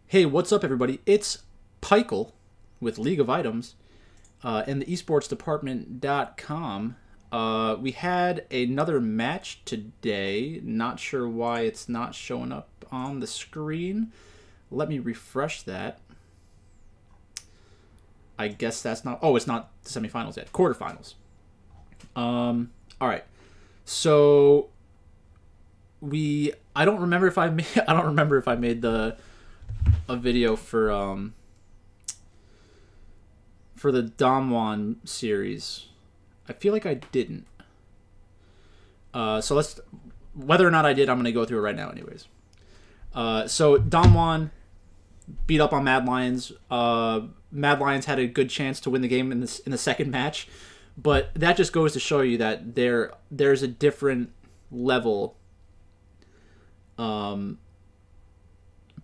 Hey, what's up, everybody? It's Pikel with League of Items and the esportsdepartment.com. We had another match today. Not sure why it's not showing up on the screen. Let me refresh that. I guess that's not... Oh, it's not the semifinals yet. Quarterfinals. All right. So I don't remember if I made a video for the Damwon series. I feel like I didn't. So whether or not I did, I'm gonna go through it right now anyways. So Damwon beat up on Mad Lions. Mad Lions had a good chance to win the game in the second match, but that just goes to show you that there's a different level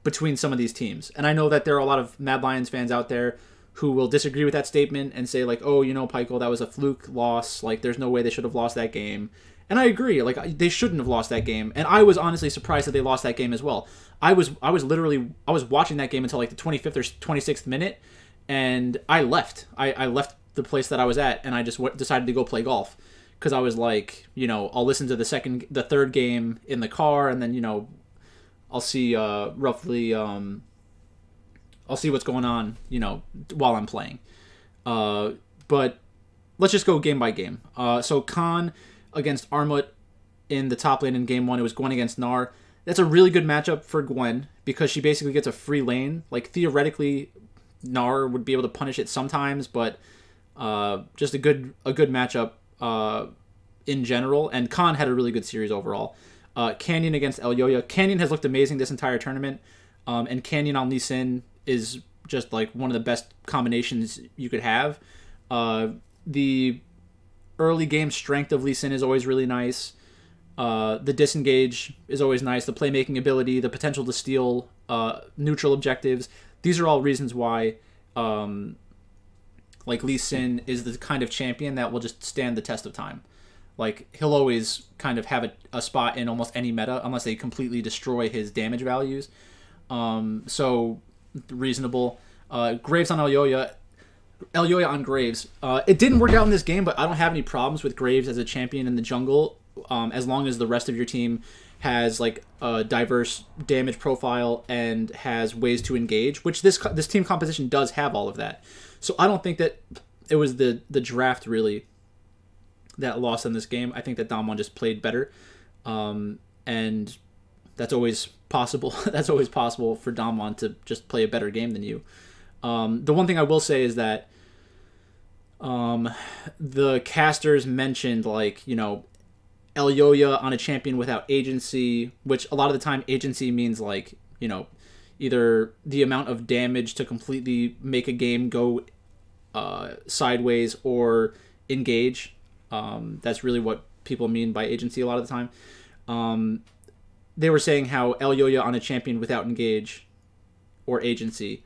between some of these teams. And I know that there are a lot of Mad Lions fans out there who will disagree with that statement and say, like, oh, you know, Pikel, that was a fluke loss. Like, there's no way they should have lost that game. And I agree. Like, they shouldn't have lost that game. And I was honestly surprised that they lost that game as well. I was watching that game until, like, the 25th or 26th minute, and I left. I left the place that I was at, and I just decided to go play golf. Because I was like, you know, I'll listen to the third game in the car, and then, you know, I'll see roughly... I'll see what's going on, you know, while I'm playing. But let's just go game by game. So Khan against Armut in the top lane in game 1. It was Gwen against Gnar. That's a really good matchup for Gwen because she basically gets a free lane. Like, theoretically, Gnar would be able to punish it sometimes, but just a good matchup in general. And Khan had a really good series overall. Canyon against Elyoya. Canyon has looked amazing this entire tournament. And Canyon on Lee Sin is just like one of the best combinations you could have. The early game strength of Lee Sin is always really nice. The disengage is always nice. The playmaking ability, the potential to steal neutral objectives. These are all reasons why like Lee Sin is the kind of champion that will just stand the test of time. Like, he'll always kind of have a spot in almost any meta unless they completely destroy his damage values. So reasonable. Graves on Elyoya. Elyoya on Graves. It didn't work out in this game, but I don't have any problems with Graves as a champion in the jungle, as long as the rest of your team has like a diverse damage profile and has ways to engage, which this team composition does have all of that. So I don't think that it was the draft really that lost in this game. I think that Damwon just played better, and that's always possible. That's always possible for Damwon to just play a better game than you. The one thing I will say is that the casters mentioned, like, you know, Elyoya on a champion without agency, which a lot of the time agency means, like, you know, either the amount of damage to completely make a game go sideways or engage. That's really what people mean by agency a lot of the time. They were saying how Elyoya on a champion without engage or agency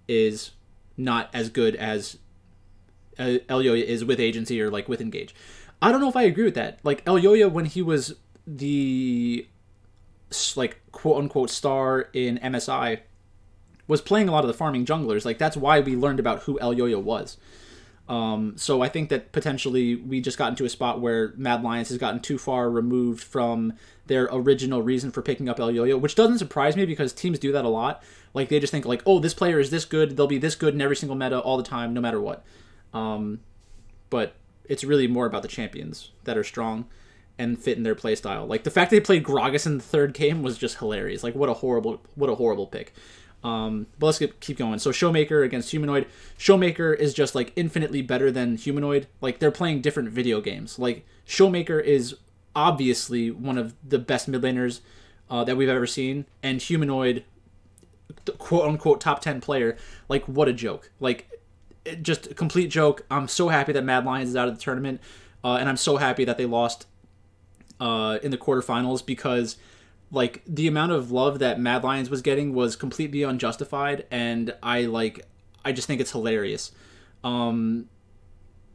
is not as good as Elyoya is with agency or like with engage. I don't know if I agree with that. Like, Elyoya, when he was the like quote unquote star in MSI, was playing a lot of the farming junglers. Like, that's why we learned about who Elyoya was. So I think that potentially we just got into a spot where Mad Lions has gotten too far removed from their original reason for picking up Elyoya, which doesn't surprise me because teams do that a lot. Like, they just think, like, oh, this player is this good, they'll be this good in every single meta all the time, no matter what. But it's really more about the champions that are strong and fit in their playstyle. Like, the fact they played Gragas in the third game was just hilarious. Like, what a horrible pick. But let's keep going. So Showmaker against Humanoid. Showmaker is just like infinitely better than Humanoid. Like, they're playing different video games. Like, Showmaker is obviously one of the best mid laners that we've ever seen, and Humanoid, quote unquote top 10 player. Like, what a joke. Like, just a complete joke. I'm so happy that Mad Lions is out of the tournament, and I'm so happy that they lost in the quarterfinals, because like, the amount of love that Mad Lions was getting was completely unjustified, and I just think it's hilarious.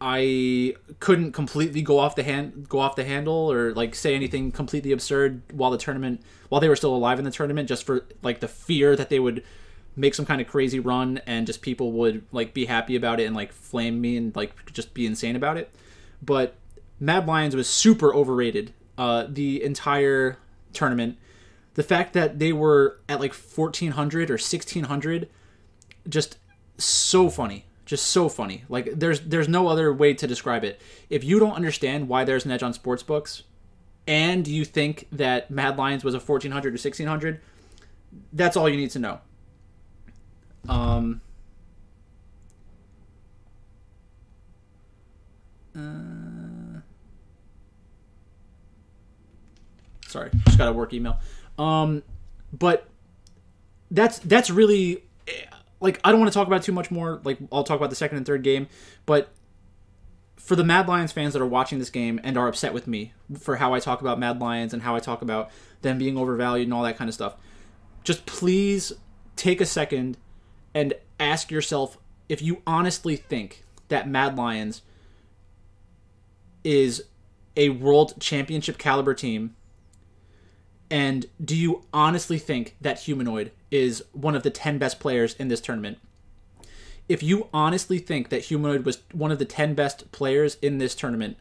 I couldn't completely go off the handle or like say anything completely absurd while they were still alive in the tournament, just for like the fear that they would make some kind of crazy run and just people would like be happy about it and like flame me and like just be insane about it. But Mad Lions was super overrated the entire tournament. The fact that they were at like 1,400 or 1,600, just so funny. Just so funny. Like, there's no other way to describe it. If you don't understand why there's an edge on sportsbooks, and you think that Mad Lions was a 1,400 or 1,600, that's all you need to know. Sorry, just got a work email. But that's really, like, I don't want to talk about it too much more. Like, I'll talk about the second and third game, but for the Mad Lions fans that are watching this game and are upset with me for how I talk about Mad Lions and how I talk about them being overvalued and all that kind of stuff, just please take a second and ask yourself if you honestly think that Mad Lions is a world championship caliber team. And do you honestly think that Humanoid is one of the 10 best players in this tournament? If you honestly think that Humanoid was one of the 10 best players in this tournament,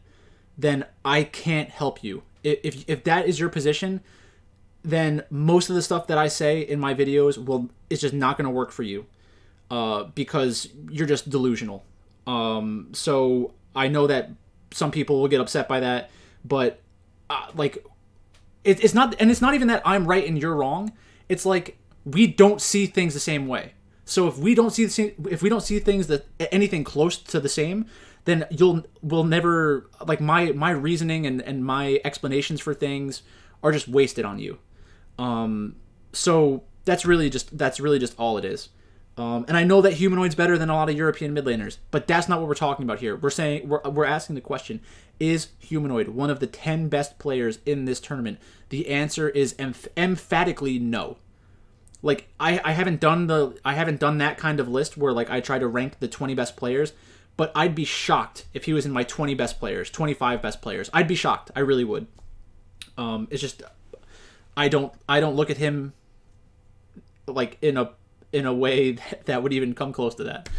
then I can't help you. If that is your position, then most of the stuff that I say in my videos is just not going to work for you because you're just delusional. So I know that some people will get upset by that, but like... It's not, and it's not even that I'm right and you're wrong. It's like we don't see things the same way. So if we don't see things that anything close to the same, then we'll never, like, my reasoning and my explanations for things are just wasted on you. So that's really just all it is. And I know that Humanoid's better than a lot of European mid laners, but that's not what we're talking about here. We're asking the question: is Humanoid one of the 10 best players in this tournament? The answer is emphatically no. Like, I haven't done that kind of list where like I try to rank the 20 best players, but I'd be shocked if he was in my 20 best players, 25 best players. I'd be shocked. I really would. It's just I don't look at him like in a way that would even come close to that.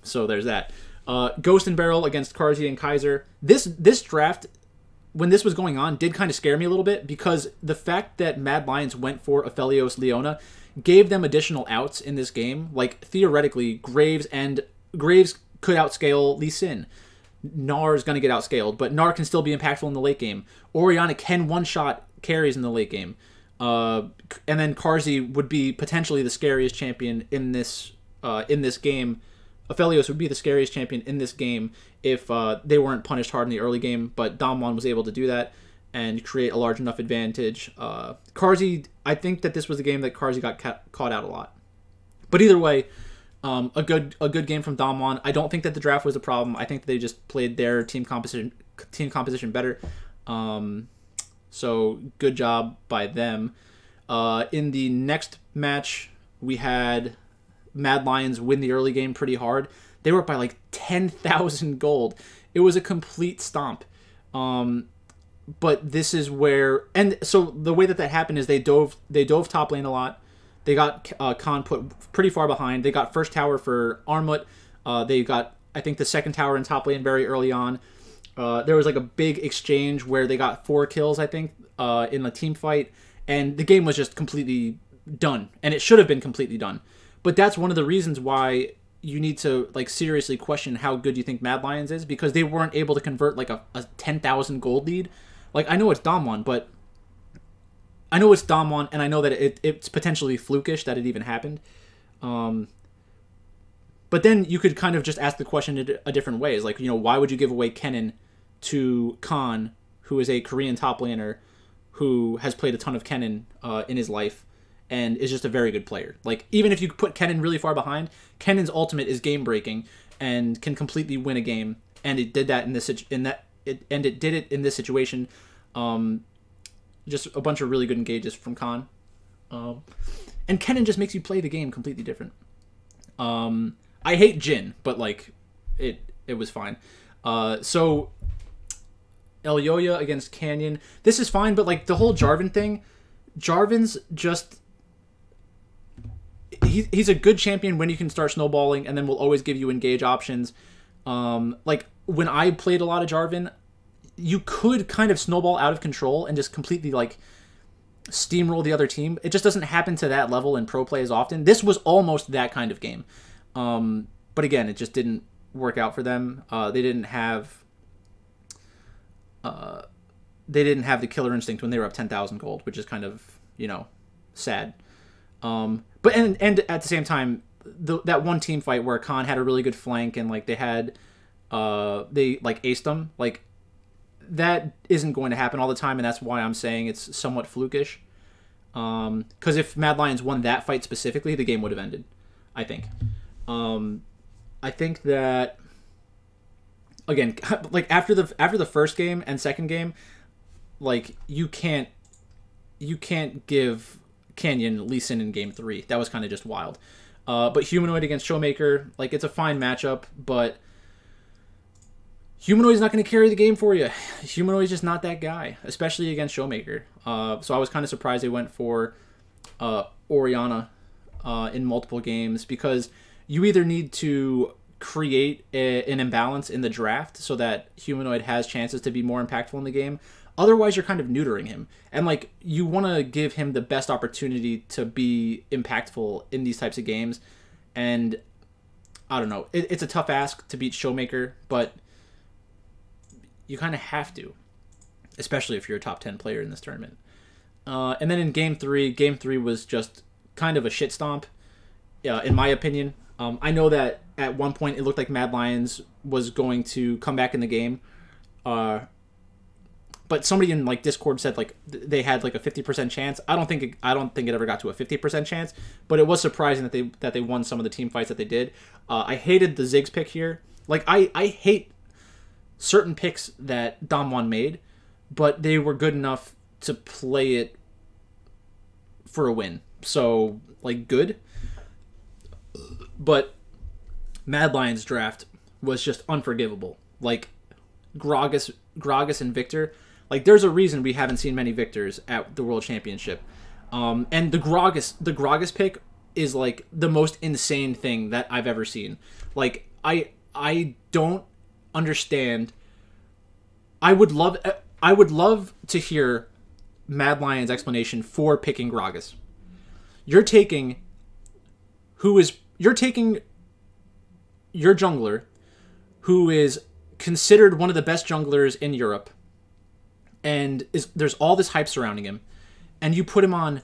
So there's that. Ghost and Barrel against Carzzy and Kaiser. This draft, when this was going on, did kind of scare me a little bit because the fact that Mad Lions went for Aphelios Leona gave them additional outs in this game. Like, theoretically, Graves could outscale Lee Sin. Gnar is going to get outscaled, but Gnar can still be impactful in the late game. Orianna can one-shot carries in the late game. And then Carzzy would be potentially the scariest champion in this game. Aphelios would be the scariest champion in this game if they weren't punished hard in the early game, but Damwon was able to do that and create a large enough advantage. Carzzy, I think that this was the game that Carzzy got caught out a lot. But either way, a good game from Damwon. I don't think that the draft was a problem. I think that they just played their team composition better. So good job by them. In the next match, we had Mad Lions win the early game pretty hard. They were up by like 10,000 gold. It was a complete stomp. But this is where, and so the way that happened is they dove top lane a lot. They got Khan put pretty far behind. They got first tower for Armut. They got, I think, the second tower in top lane very early on. There was like a big exchange where they got 4 kills, I think, in a team fight, and the game was just completely done, and it should have been completely done. But that's one of the reasons why you need to like seriously question how good you think Mad Lions is, because they weren't able to convert like a 10,000 gold lead. Like, I know it's Damwon, but I know it's Damwon, and I know that it's potentially flukish that it even happened. But then you could kind of just ask the question in a different way. Is like, you know, why would you give away Kennen to Khan, who is a Korean top laner who has played a ton of Kennen in his life and is just a very good player? Like, even if you put Kennen really far behind, Kennen's ultimate is game breaking and can completely win a game, and it did that in this situation. Just a bunch of really good engages from Khan, and Kennen just makes you play the game completely different. I hate Jhin, but like it was fine. So Elyoya against Canyon. This is fine, but like the whole Jarvan thing, Jarvan's just, he's a good champion when you can start snowballing, and then will always give you engage options. Like when I played a lot of Jarvan, you could kind of snowball out of control and just completely like steamroll the other team. It just doesn't happen to that level in pro play as often. This was almost that kind of game. But again, it just didn't work out for them. They didn't have the killer instinct when they were up 10,000 gold, which is kind of, you know, sad. But and at the same time, that one team fight where Khan had a really good flank and like they like aced them, like that isn't going to happen all the time, and that's why I'm saying it's somewhat flukish. Because if Mad Lions won that fight specifically, the game would have ended, I think. I think that again, like after the first game and second game, like you can't give Canyon Lee Sin in game 3. That was kind of just wild. But Humanoid against Showmaker, like it's a fine matchup, but Humanoid's not going to carry the game for you. Humanoid's just not that guy, especially against Showmaker. So I was kind of surprised they went for Orianna in multiple games, because you either need to create an imbalance in the draft so that Humanoid has chances to be more impactful in the game. Otherwise, you're kind of neutering him. And, like, you want to give him the best opportunity to be impactful in these types of games. And, I don't know. It's a tough ask to beat Showmaker, but you kind of have to. Especially if you're a top 10 player in this tournament. And then in Game 3 was just kind of a shit stomp, in my opinion. I know that at one point it looked like Mad Lions was going to come back in the game. But somebody in like Discord said like they had like a 50% chance. I don't think it ever got to a 50% chance, but it was surprising that they won some of the team fights that they did. I hated the Ziggs pick here. Like I hate certain picks that Damwon made, but they were good enough to play it for a win. So like good. But Mad Lions draft was just unforgivable. Like Gragas and Victor. Like, there's a reason we haven't seen many Victors at the World Championship. And the Gragas pick is, like, the most insane thing that I've ever seen. Like, I don't understand. I would love to hear Mad Lion's explanation for picking Gragas. You're taking your jungler, who is considered one of the best junglers in Europe, and there's all this hype surrounding him, and you put him on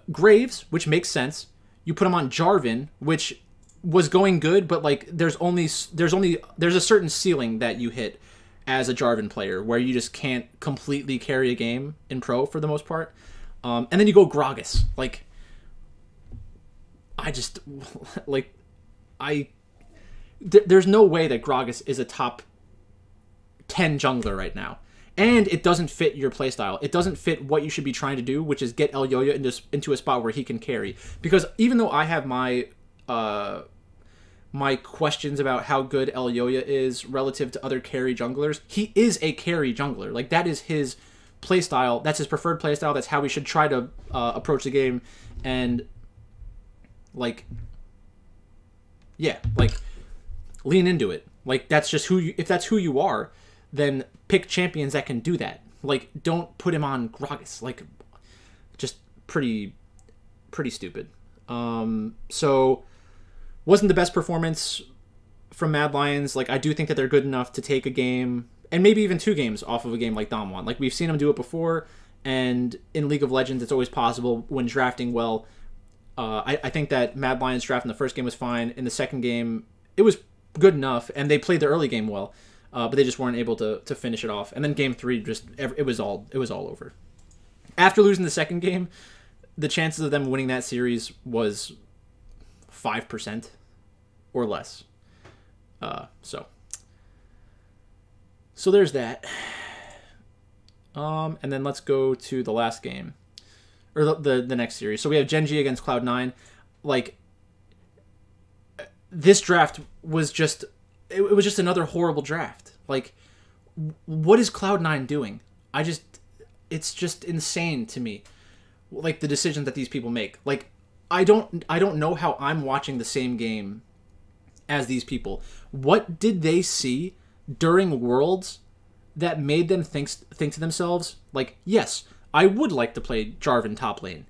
Graves, which makes sense. You put him on Jarvan, which was going good, but like there's a certain ceiling that you hit as a Jarvan player where you just can't completely carry a game in pro for the most part. And then you go Gragas. Like, I just like there's no way that Gragas is a top 10 jungler right now. And it doesn't fit your playstyle. It doesn't fit what you should be trying to do, which is get Elyoya into a spot where he can carry. Because even though I have my questions about how good Elyoya is relative to other carry junglers, he is a carry jungler. Like, that is his playstyle. That's his preferred playstyle. That's how we should try to approach the game. And, like, yeah, like, lean into it. Like, that's just if that's who you are, then pick champions that can do that. Like, don't put him on Gragas. Like, just pretty stupid. So, wasn't the best performance from Mad Lions. Like, I do think that they're good enough to take a game, and maybe even 2 games off of a game like Damwon. Like, we've seen them do it before, and in League of Legends, it's always possible when drafting well. I think that Mad Lions' draft in the first game was fine. In the second game, it was good enough, and they played the early game well, but they just weren't able to finish it off. And then game 3, it was all over. After losing the second game, the chances of them winning that series was 5% or less. So there's that. And then let's go to the last game, or the next series. So we have Gen G against Cloud9. Like, this draft was just, it was just another horrible draft. Like, what is Cloud9 doing? It's just insane to me. Like, the decisions that these people make. Like, I don't know how I'm watching the same game as these people. What did they see during Worlds that made them think to themselves, like, yes, I would like to play Jarvan top lane.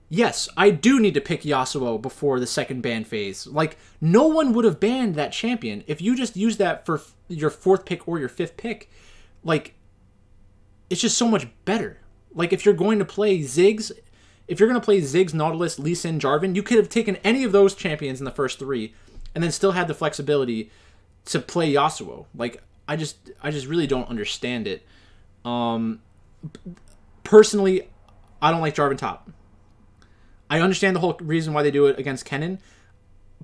Yes, I do need to pick Yasuo before the second ban phase. Like, no one would have banned that champion if you just used that for your 4th pick or your 5th pick. Like, it's just so much better. Like, if you're going to play Ziggs, Nautilus, Lee Sin, Jarvan, you could have taken any of those champions in the first 3 and then still had the flexibility to play Yasuo. Like, I just really don't understand it. Personally, I don't like Jarvan top. I understand the whole reason why they do it against Kennen,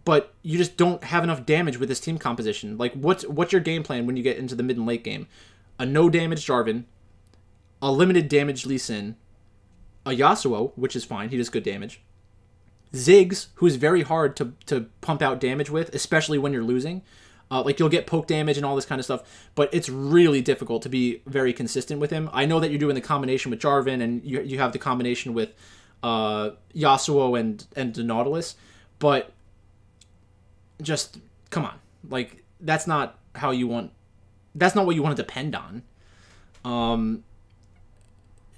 but you just don't have enough damage with this team composition. Like, what's your game plan when you get into the mid and late game? A no damage Jarvan, a limited damage Lee Sin, a Yasuo, which is fine, he does good damage, Ziggs, who is very hard to pump out damage with, especially when you're losing. Like, you'll get poke damage and all this kind of stuff, but it's really difficult to be very consistent with him. I know that you're doing the combination with Jarvan, and you have the combination with Yasuo and the Nautilus, but just, come on. Like, that's not what you want to depend on.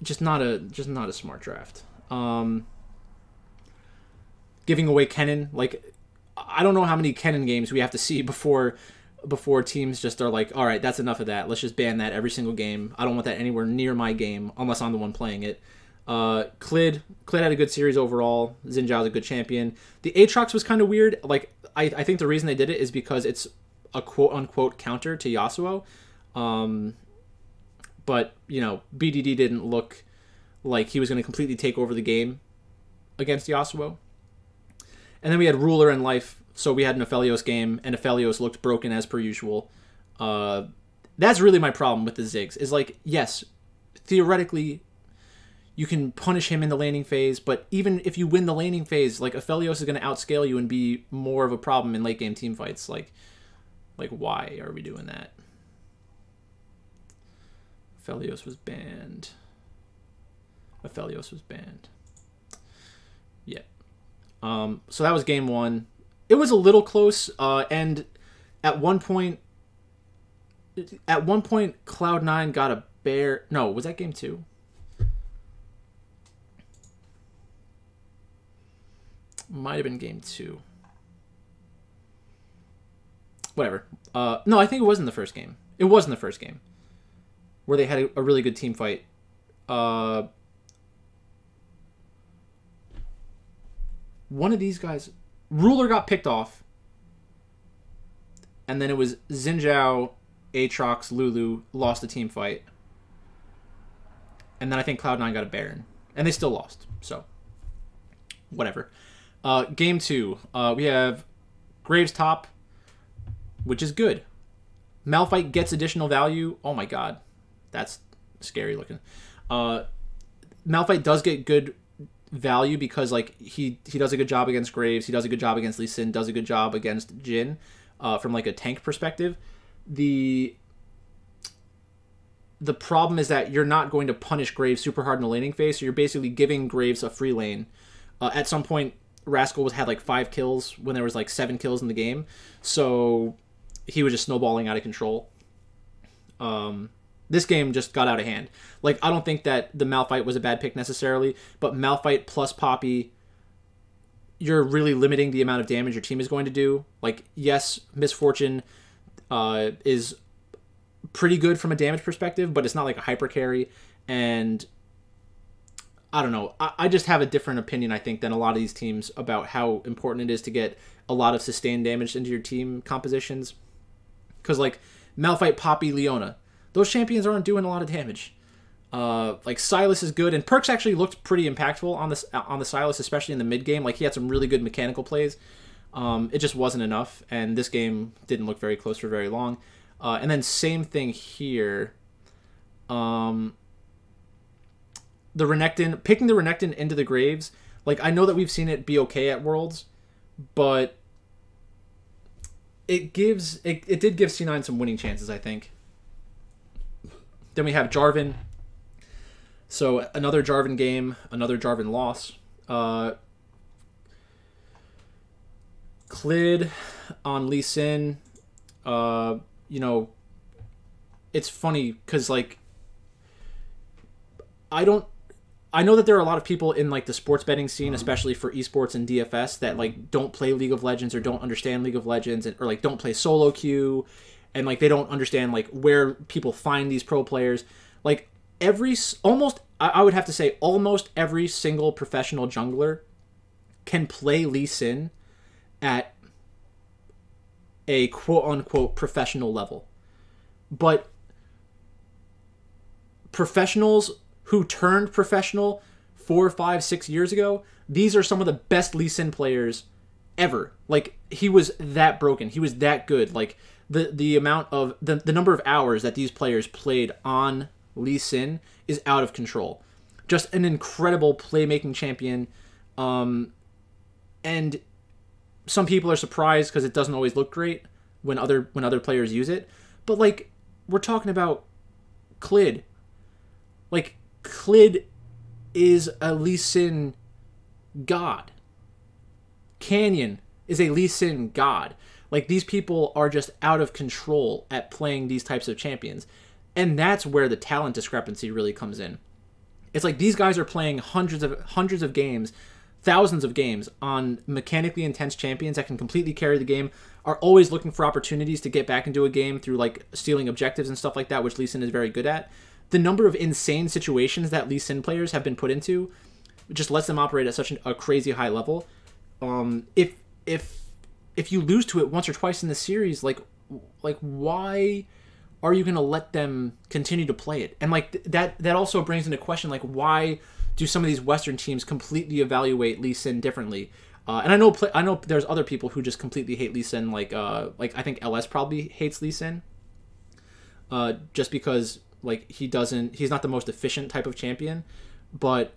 Just not a smart draft. Giving away Kennen, like, I don't know how many Kennen games we have to see before teams just are like, all right, that's enough of that. Let's just ban that every single game. I don't want that anywhere near my game unless I'm the one playing it. Clid had a good series overall. Xin Zhao's a good champion. The Aatrox was kind of weird. Like, I think the reason they did it is because it's a quote-unquote counter to Yasuo. But, you know, BDD didn't look like he was going to completely take over the game against Yasuo. And then we had Ruler and Life, so we had an Aphelios game, and Aphelios looked broken as per usual. That's really my problem with the Ziggs, is like, yes, theoretically, you can punish him in the laning phase, but even if you win the laning phase, like, Aphelios is going to outscale you and be more of a problem in late-game teamfights. Like, why are we doing that? Aphelios was banned. Yeah. So that was game 1. It was a little close, and at one point, Cloud9 got a bear. No, was that game 2? Might have been game 2. Whatever. No, I think it was in the first game. It was in the first game, where they had a really good team fight. One of these guys, Ruler, got picked off, and then it was Xin Zhao, Aatrox, Lulu lost the team fight, and then I think Cloud9 got a Baron, and they still lost, so whatever. Game 2, we have Graves top, which is good. Malphite gets additional value. Oh my god, that's scary looking. Malphite does get good value because, like, he does a good job against Graves, he does a good job against Lee Sin, does a good job against Jhin, from like a tank perspective. The problem is that you're not going to punish Graves super hard in the laning phase, so you're basically giving Graves a free lane. At some point, Rascal had like 5 kills when there was like 7 kills in the game, so he was just snowballing out of control. This game just got out of hand. Like, I don't think that the Malphite was a bad pick necessarily, but Malphite plus Poppy, you're really limiting the amount of damage your team is going to do. Like, yes, Misfortune is pretty good from a damage perspective, but it's not like a hyper carry, and I don't know. I just have a different opinion, I think, than a lot of these teams about how important it is to get a lot of sustained damage into your team compositions. Because, like, Malphite, Poppy, Leona, those champions aren't doing a lot of damage. Like, Sylas is good, and Perks actually looked pretty impactful on the Sylas, especially in the mid game. Like, he had some really good mechanical plays. It just wasn't enough, and this game didn't look very close for very long. And then same thing here. The Renekton, picking the Renekton into the Graves, like, I know that we've seen it be okay at Worlds, but it did give C9 some winning chances, I think. Then we have Jarvan. So another Jarvan game, another Jarvan loss. Clid on Lee Sin, you know, it's funny because, like, I know that there are a lot of people in, like, the sports betting scene, especially for esports and DFS, that, like, don't play League of Legends or don't understand League of Legends, or, like, don't play solo queue, and, like, they don't understand, like, where people find these pro players. Like, I would have to say almost every single professional jungler can play Lee Sin at a quote-unquote professional level. But professionals who turned professional 4, 5, 6 years ago, these are some of the best Lee Sin players ever. Like, he was that broken. He was that good. Like, the amount of the number of hours that these players played on Lee Sin is out of control. Just an incredible playmaking champion. And some people are surprised because it doesn't always look great when other players use it. But, like, we're talking about Clid. Like, Clid is a Lee Sin god. Canyon is a Lee Sin god. Like, these people are just out of control at playing these types of champions. And that's where the talent discrepancy really comes in. It's like these guys are playing hundreds of games, thousands of games on mechanically intense champions that can completely carry the game, are always looking for opportunities to get back into a game through, like, stealing objectives and stuff like that, which Lee Sin is very good at. The number of insane situations that Lee Sin players have been put into just lets them operate at such a crazy high level. If you lose to it once or twice in the series, like why are you going to let them continue to play it? And, like, that also brings into question, like, why do some of these Western teams completely evaluate Lee Sin differently? And I know there's other people who just completely hate Lee Sin, like I think LS probably hates Lee Sin, just because, like, he's not the most efficient type of champion, but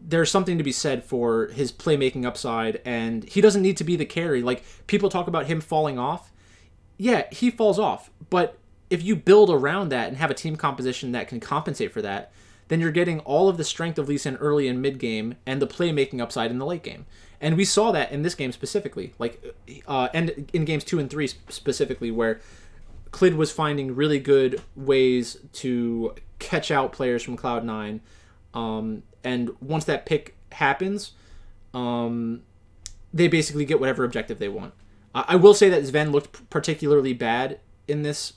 there's something to be said for his playmaking upside, and he doesn't need to be the carry. Like, people talk about him falling off. Yeah, he falls off, but if you build around that and have a team composition that can compensate for that, then you're getting all of the strength of Lee Sin early and mid game and the playmaking upside in the late game. And we saw that in this game specifically, like, and in games 2 and 3 specifically, where Clid was finding really good ways to catch out players from Cloud9. And once that pick happens, they basically get whatever objective they want. I will say that Sven looked particularly bad in this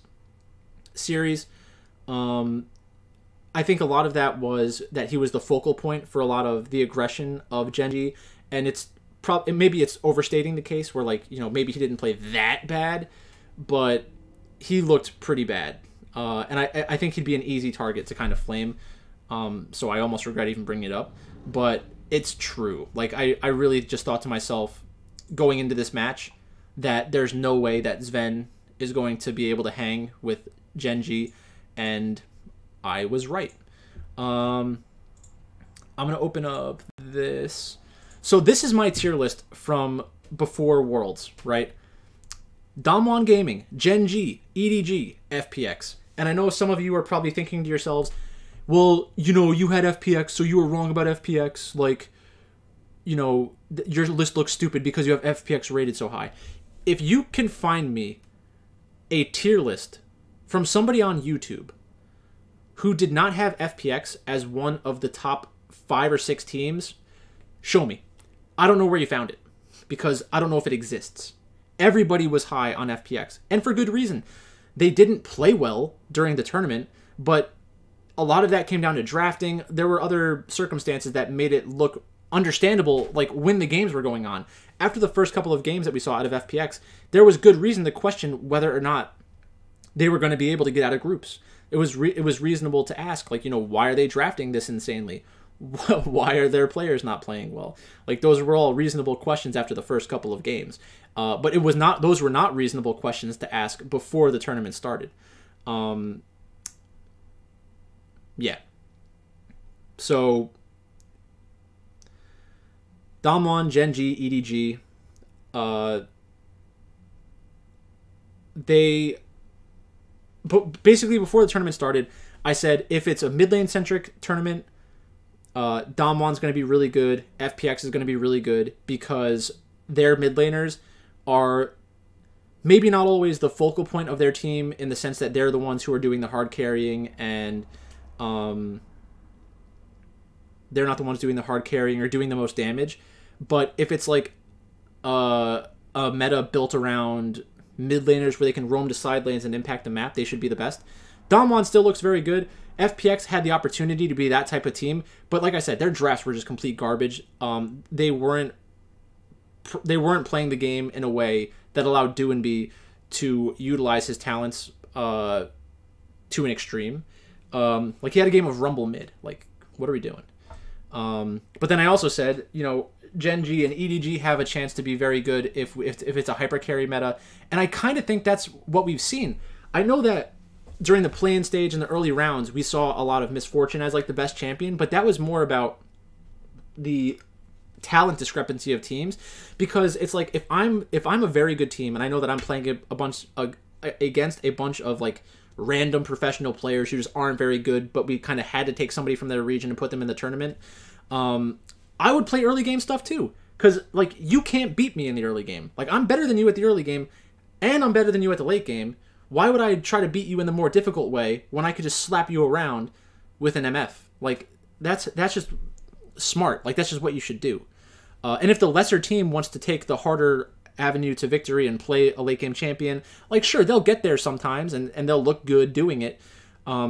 series. I think a lot of that was that he was the focal point for a lot of the aggression of Genji, and maybe it's overstating the case where, like, you know, maybe he didn't play that bad, but he looked pretty bad. And I think he'd be an easy target to kind of flame. So I almost regret even bringing it up, but it's true. Like, I really just thought to myself going into this match that there's no way that Sven is going to be able to hang with Genji, and I was right. I'm going to open up this. So this is my tier list from before Worlds, right? Damwon Gaming, Genji, EDG, FPX. And I know some of you are probably thinking to yourselves, well, you know, you had FPX, so you were wrong about FPX. Like, you know, your list looks stupid because you have FPX rated so high. If you can find me a tier list from somebody on YouTube who did not have FPX as one of the top 5 or 6 teams, show me. I don't know where you found it, because I don't know if it exists. Everybody was high on FPX, and for good reason. They didn't play well during the tournament, but a lot of that came down to drafting. There were other circumstances that made it look understandable, like when the games were going on. After the first couple of games that we saw out of FPX, there was good reason to question whether or not they were going to be able to get out of groups. It was reasonable to ask, like, you know, why are they drafting this insanely? Why are their players not playing well? Like, those were all reasonable questions after the first couple of games. But those were not reasonable questions to ask before the tournament started. Yeah. So, Damwon, Genji, EDG, but basically before the tournament started, I said if it's a mid lane centric tournament, Damwon's going to be really good. FPX is going to be really good because their mid laners are maybe not always the focal point of their team, in the sense that they're the ones who are doing the hard carrying, and they're not the ones doing the hard carrying or doing the most damage. But if it's like a meta built around mid laners where they can roam to side lanes and impact the map, they should be the best. Damwon still looks very good. FPX had the opportunity to be that type of team, but like I said, their drafts were just complete garbage. They weren't playing the game in a way that allowed Doinby to utilize his talents to an extreme. Like, he had a game of Rumble mid. Like, what are we doing? But then I also said, you know, Gen G and EDG have a chance to be very good if it's a hyper carry meta, and I kind of think that's what we've seen. I know that during the play-in stage in the early rounds, we saw a lot of Misfortune as like the best champion, but that was more about the talent discrepancy of teams, because it's like if I'm a very good team and I know that I'm playing against a bunch of like random professional players who just aren't very good, but we kind of had to take somebody from their region and put them in the tournament, I would play early game stuff too, because like you can't beat me in the early game. Like, I'm better than you at the early game, and I'm better than you at the late game. Why would I try to beat you in the more difficult way when I could just slap you around with an MF? Like, that's just smart. Like, that's just what you should do. And if the lesser team wants to take the harder avenue to victory and play a late game champion, like, sure, they'll get there sometimes and they'll look good doing it,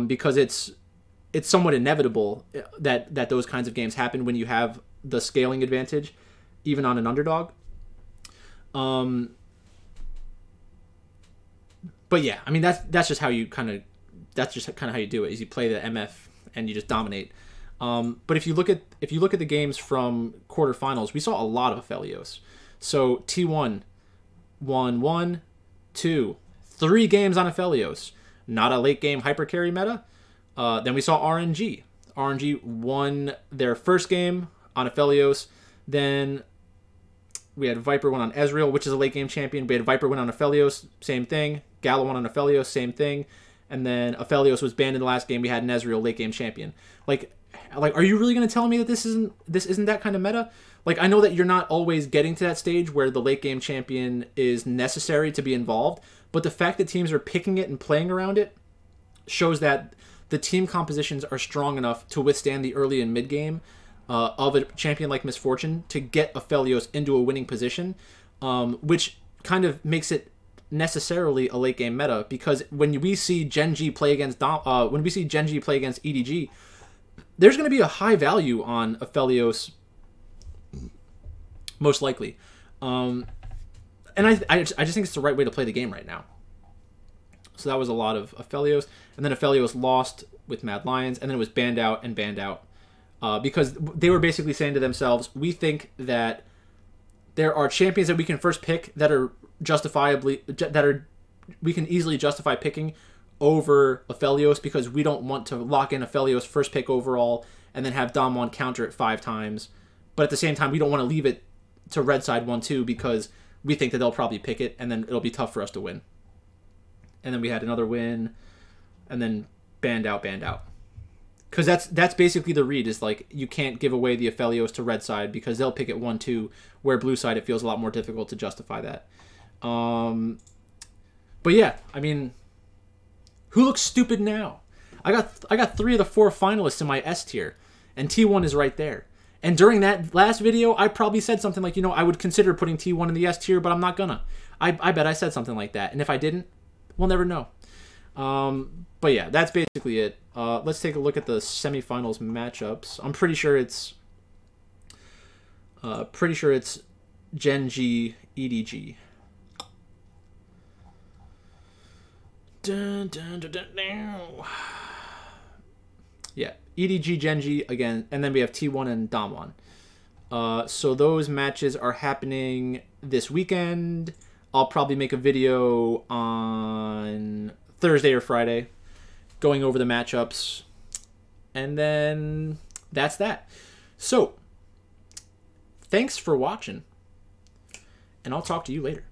because it's somewhat inevitable that those kinds of games happen when you have the scaling advantage, even on an underdog. But yeah, I mean, that's just how you kind of how you do it, is you play the MF and you just dominate. But if you look at the games from quarterfinals, we saw a lot of Aphelios. So T1 won 1, 2, 3 games on Aphelios. Not a late game hyper carry meta. Then we saw RNG. RNG won their first game on Aphelios. Then we had Viper win on Ezreal, which is a late game champion. We had Viper win on Aphelios, same thing. Gala won on Aphelios, same thing. And then Aphelios was banned in the last game. We had an Ezreal late game champion. Like, are you really going to tell me that this isn't that kind of meta? Like, I know that you're not always getting to that stage where the late game champion is necessary to be involved, but the fact that teams are picking it and playing around it shows that the team compositions are strong enough to withstand the early and mid game of a champion like Misfortune to get Aphelios into a winning position, which kind of makes it necessarily a late game meta, because when we see Gen G play against EDG, there's going to be a high value on Aphelios, most likely. And I just think it's the right way to play the game right now. So that was a lot of Aphelios, and then Aphelios lost with Mad Lions, and then it was banned out, because they were basically saying to themselves, we think that there are champions that we can first pick that are we can easily justify picking over Aphelios, because we don't want to lock in Aphelios first pick overall and then have Damwon counter it 5 times. But at the same time, we don't want to leave it to red side 1-2, because we think that they'll probably pick it, and then it'll be tough for us to win. And then we had another win, and then banned out. Because that's basically the read, is like, you can't give away the Aphelios to red side because they'll pick it 1-2, where blue side it feels a lot more difficult to justify that. But yeah, I mean, who looks stupid now? I got 3 of the 4 finalists in my S tier, and T1 is right there. And during that last video, I probably said something like, you know, I would consider putting T1 in the S tier, but I'm not gonna. I bet I said something like that, and if I didn't, we'll never know. But yeah, that's basically it. Let's take a look at the semifinals matchups. I'm pretty sure it's Gen G EDG. Dun, dun, dun, dun, dun. Yeah, EDG, Gen G again, and then we have T1 and Damwon. So those matches are happening this weekend. I'll probably make a video on Thursday or Friday going over the matchups, and then that's that. So thanks for watching, and I'll talk to you later.